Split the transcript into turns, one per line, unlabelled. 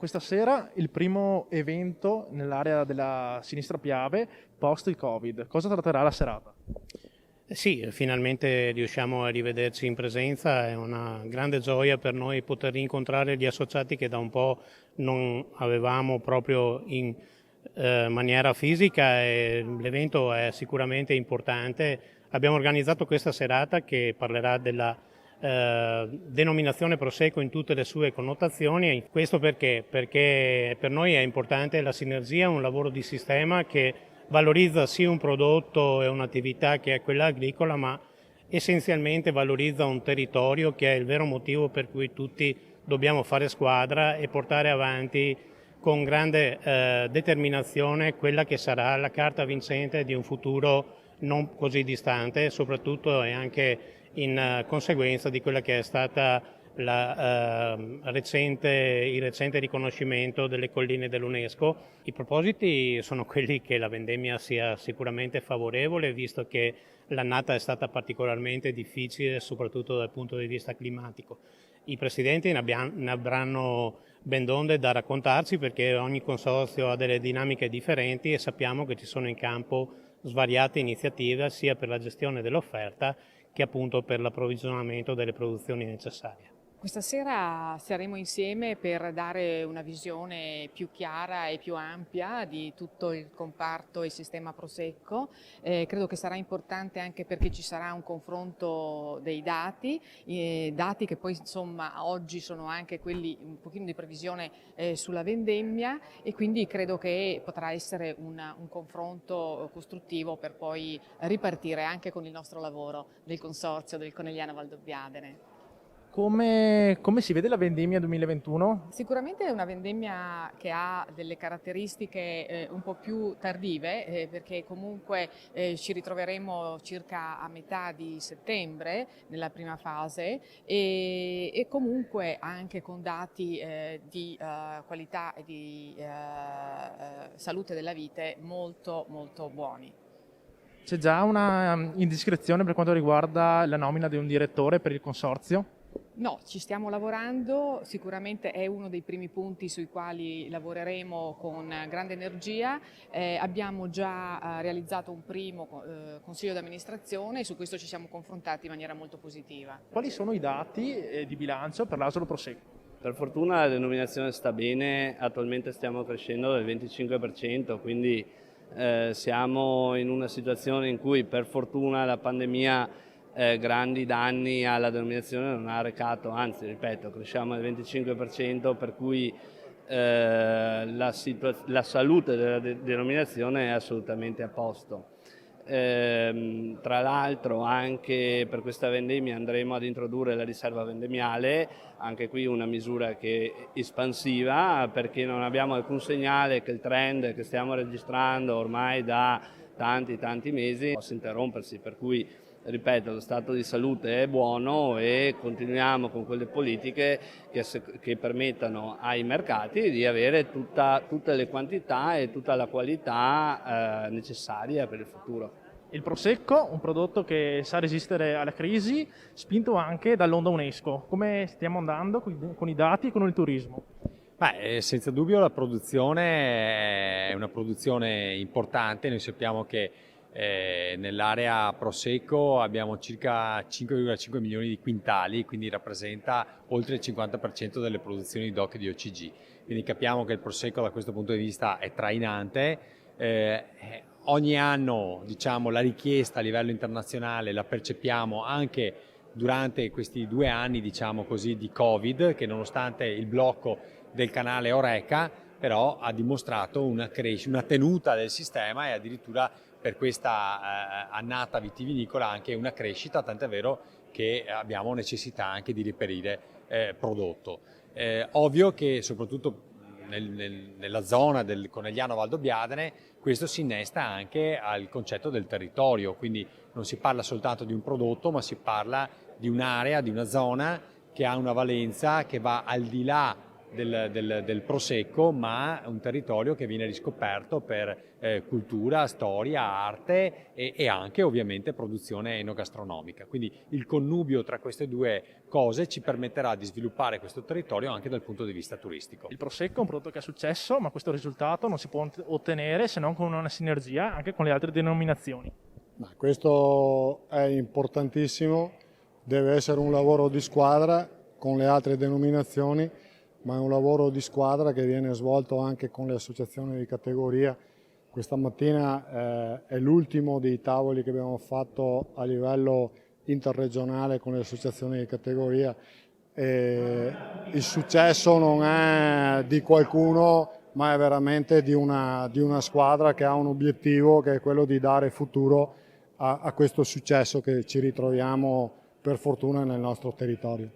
Questa sera il primo evento nell'area della Sinistra Piave post il Covid. Cosa tratterà la serata?
Sì, finalmente riusciamo a rivederci in presenza, è una grande gioia per noi poter rincontrare gli associati che da un po' non avevamo proprio in maniera fisica e l'evento è sicuramente importante. Abbiamo organizzato questa serata che parlerà della denominazione Prosecco in tutte le sue connotazioni. Questo perché? Perché per noi è importante la sinergia, un lavoro di sistema che valorizza sì un prodotto e un'attività che è quella agricola, ma essenzialmente valorizza un territorio che è il vero motivo per cui tutti dobbiamo fare squadra e portare avanti con grande determinazione quella che sarà la carta vincente di un futuro non così distante, soprattutto e anche in conseguenza di quella che è stata il recente riconoscimento delle colline dell'UNESCO. I propositi sono quelli che la vendemmia sia sicuramente favorevole, visto che l'annata è stata particolarmente difficile, soprattutto dal punto di vista climatico. I presidenti ne avranno ben donde da raccontarci, perché ogni consorzio ha delle dinamiche differenti e sappiamo che ci sono in campo svariate iniziative sia per la gestione dell'offerta che appunto per l'approvvigionamento delle produzioni necessarie.
Questa sera saremo insieme per dare una visione più chiara e più ampia di tutto il comparto e il sistema Prosecco. Credo che sarà importante anche perché ci sarà un confronto dei dati che poi insomma oggi sono anche quelli un pochino di previsione sulla vendemmia, e quindi credo che potrà essere un confronto costruttivo per poi ripartire anche con il nostro lavoro del consorzio del Conegliano Valdobbiadene.
Come si vede la vendemmia 2021?
Sicuramente è una vendemmia che ha delle caratteristiche un po' più tardive, perché comunque ci ritroveremo circa a metà di settembre nella prima fase e comunque anche con dati di qualità e di salute della vite molto molto buoni.
C'è già una indiscrezione per quanto riguarda la nomina di un direttore per il consorzio?
No, ci stiamo lavorando, sicuramente è uno dei primi punti sui quali lavoreremo con grande energia. Abbiamo già realizzato un primo consiglio di amministrazione e su questo ci siamo confrontati in maniera molto positiva.
Quali sono i dati di bilancio per l'Asolo Prosecco?
Per fortuna la denominazione sta bene, attualmente stiamo crescendo del 25%, quindi siamo in una situazione in cui per fortuna la pandemia grandi danni alla denominazione non ha arrecato, anzi ripeto, cresciamo del 25%, per cui la salute della denominazione è assolutamente a posto. Tra l'altro anche per questa vendemmia andremo ad introdurre la riserva vendemmiale, anche qui una misura che è espansiva, perché non abbiamo alcun segnale che il trend che stiamo registrando ormai da tanti mesi possa interrompersi, per cui ripeto, lo stato di salute è buono e continuiamo con quelle politiche che permettano ai mercati di avere tutte le quantità e tutta la qualità necessaria per il futuro.
Il Prosecco, un prodotto che sa resistere alla crisi, spinto anche dall'onda UNESCO. Come stiamo andando con i dati e con il turismo?
Senza dubbio la produzione è una produzione importante. Noi sappiamo che nell'area Prosecco abbiamo circa 5,5 milioni di quintali, quindi rappresenta oltre il 50% delle produzioni di DOC e di OCG. Quindi capiamo che il Prosecco da questo punto di vista è trainante. Ogni anno, diciamo, la richiesta a livello internazionale la percepiamo anche durante questi 2 anni, diciamo così, di Covid, che nonostante il blocco del canale Horeca però ha dimostrato una tenuta del sistema e addirittura per questa annata vitivinicola anche una crescita, tant'è vero che abbiamo necessità anche di reperire prodotto. Ovvio che soprattutto nella zona del Conegliano Valdobbiadene questo si innesta anche al concetto del territorio, quindi non si parla soltanto di un prodotto, ma si parla di un'area, di una zona che ha una valenza che va al di là del Prosecco, ma un territorio che viene riscoperto per cultura, storia, arte e anche ovviamente produzione enogastronomica. Quindi il connubio tra queste due cose ci permetterà di sviluppare questo territorio anche dal punto di vista turistico.
Il Prosecco è un prodotto che ha successo, ma questo risultato non si può ottenere se non con una sinergia anche con le altre denominazioni.
Questo è importantissimo, deve essere un lavoro di squadra con le altre denominazioni, ma è un lavoro di squadra che viene svolto anche con le associazioni di categoria. Questa mattina è l'ultimo dei tavoli che abbiamo fatto a livello interregionale con le associazioni di categoria. Il successo non è di qualcuno, ma è veramente di una squadra che ha un obiettivo, che è quello di dare futuro a questo successo che ci ritroviamo per fortuna nel nostro territorio.